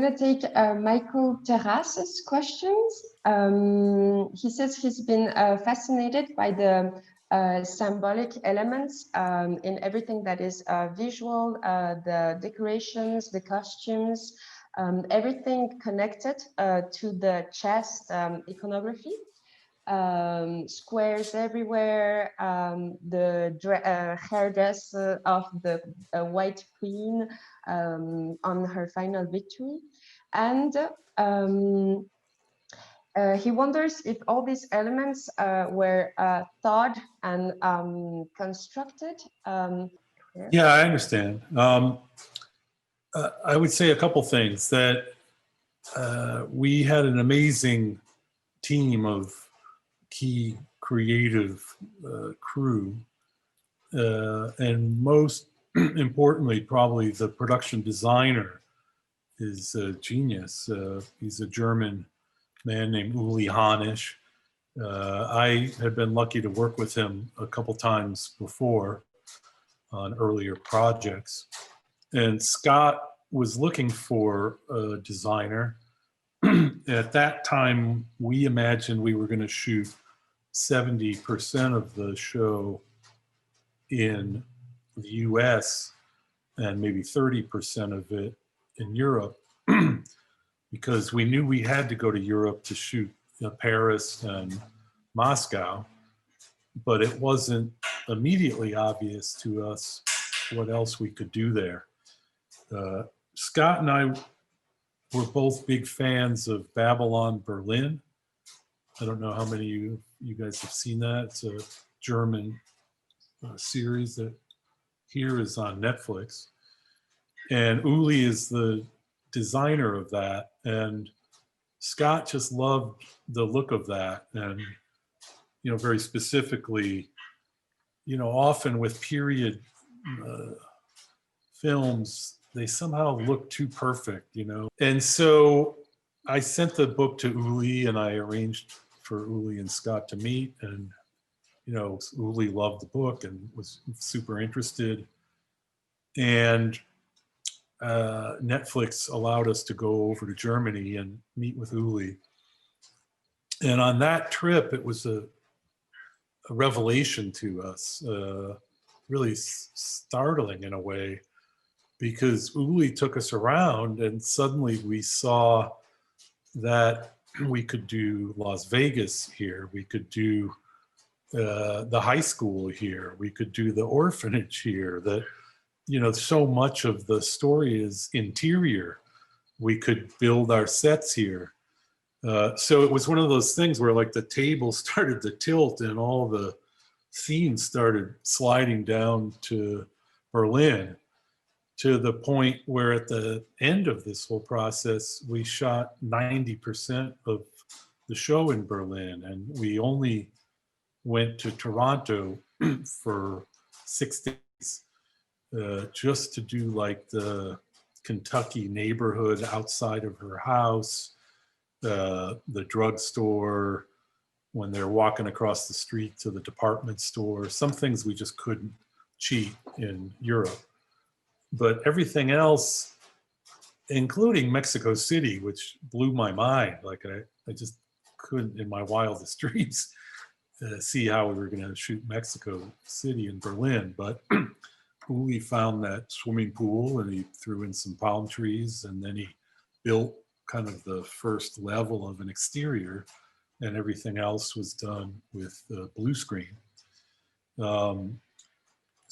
going to take Michael Terras's questions. He says he's been fascinated by the symbolic elements in everything that is visual, the decorations, the costumes, everything connected to the chest iconography. Squares everywhere, the hairdress of the White Queen on her final victory. And he wonders if all these elements were thought and constructed. Yeah, I understand. I would say a couple things. That we had an amazing team of key creative crew, and most importantly, probably the production designer is a genius. He's a German man named Uli Hanisch. I had been lucky to work with him a couple times before on earlier projects. And Scott was looking for a designer. At that time, we imagined we were going to shoot 70% of the show in the US and maybe 30% of it in Europe, because we knew we had to go to Europe to shoot Paris and Moscow, but it wasn't immediately obvious to us what else we could do there. Scott and I were both big fans of Babylon Berlin. I don't know how many of you guys have seen that. It's a German series that here is on Netflix. And Uli is the designer of that. And Scott just loved the look of that. And, you know, very specifically, you know, often with period films, they somehow look too perfect, you know. And so I sent the book to Uli, and I arranged for Uli and Scott to meet. And, you know, Uli loved the book and was super interested. And Netflix allowed us to go over to Germany and meet with Uli. And on that trip, it was a revelation to us, really startling in a way, because Uli took us around and suddenly we saw that we could do Las Vegas here, we could do the high school here, we could do the orphanage here, that, you know, so much of the story is interior. We could build our sets here. So it was one of those things where like the table started to tilt and all the scenes started sliding down to Berlin, to the point where at the end of this whole process, we shot 90% of the show in Berlin, and we only went to Toronto for 6 days just to do like the Kentucky neighborhood outside of her house, the drugstore, when they're walking across the street to the department store, some things we just couldn't cheat in Europe. But everything else, including Mexico City, which blew my mind. Like I just couldn't in my wildest dreams see how we were going to shoot Mexico City in Berlin. But Uli found that swimming pool and he threw in some palm trees, and then he built kind of the first level of an exterior, and everything else was done with blue screen.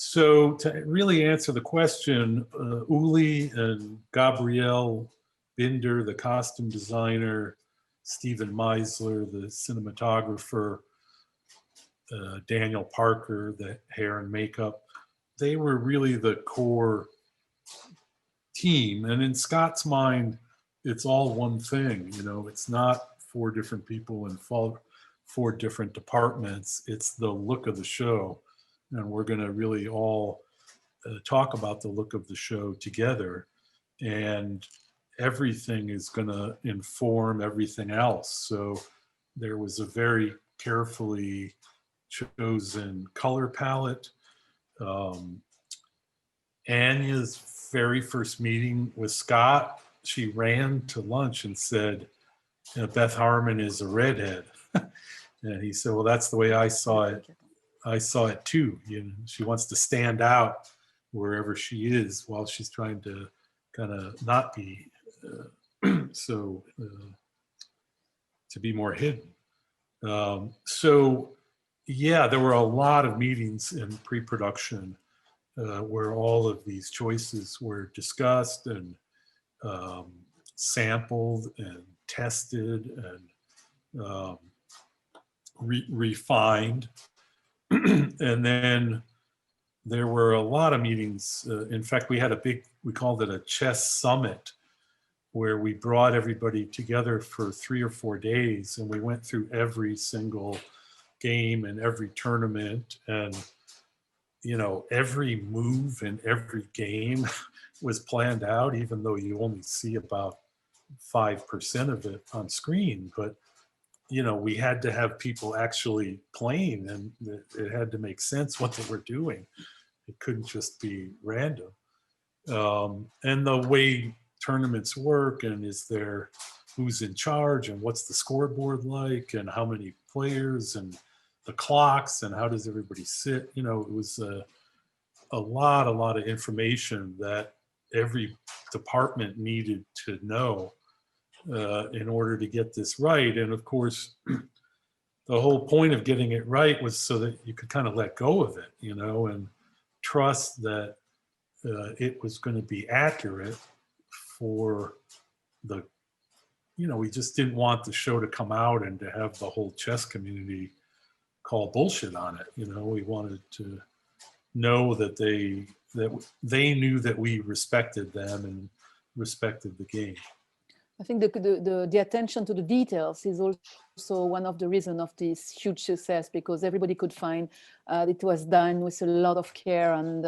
So to really answer the question, Uli and Gabriel Binder, the costume designer, Stephen Meisler, the cinematographer, Daniel Parker, the hair and makeup, they were really the core team. And in Scott's mind, it's all one thing, you know, it's not 4 different people in 4 different departments. It's the look of the show. And we're going to really all talk about the look of the show together. And everything is going to inform everything else. So there was a very carefully chosen color palette. Anya's very first meeting with Scott, she ran to lunch and said, Beth Harmon is a redhead. And he said, well, that's the way I saw it. I saw it too. You know, she wants to stand out wherever she is while she's trying to kind of not be so to be more hidden. So yeah, there were a lot of meetings in pre-production where all of these choices were discussed and sampled and tested and refined. And then there were a lot of meetings. In fact, we had we called it a chess summit, where we brought everybody together for 3 or 4 days, and we went through every single game and every tournament, and you know, every move in every game was planned out, even though you only see about 5% of it on screen. But you know, we had to have people actually playing, and it had to make sense what they were doing. It couldn't just be random. And the way tournaments work, and who's in charge, and what's the scoreboard like, and how many players, and the clocks, and how does everybody sit. You know, it was a lot of information that every department needed to know in order to get this right. And of course, the whole point of getting it right was so that you could kind of let go of it, you know, and trust that it was going to be accurate for the, you know, we just didn't want the show to come out and to have the whole chess community call bullshit on it. You know, we wanted to know that they knew that we respected them and respected the game. I think the attention to the details is also one of the reasons of this huge success, because everybody could find it was done with a lot of care and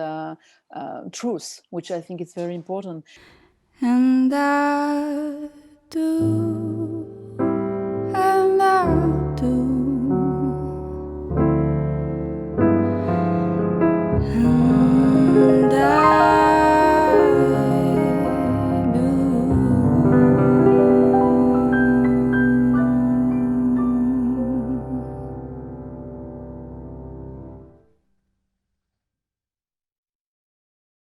truth, which I think is very important. And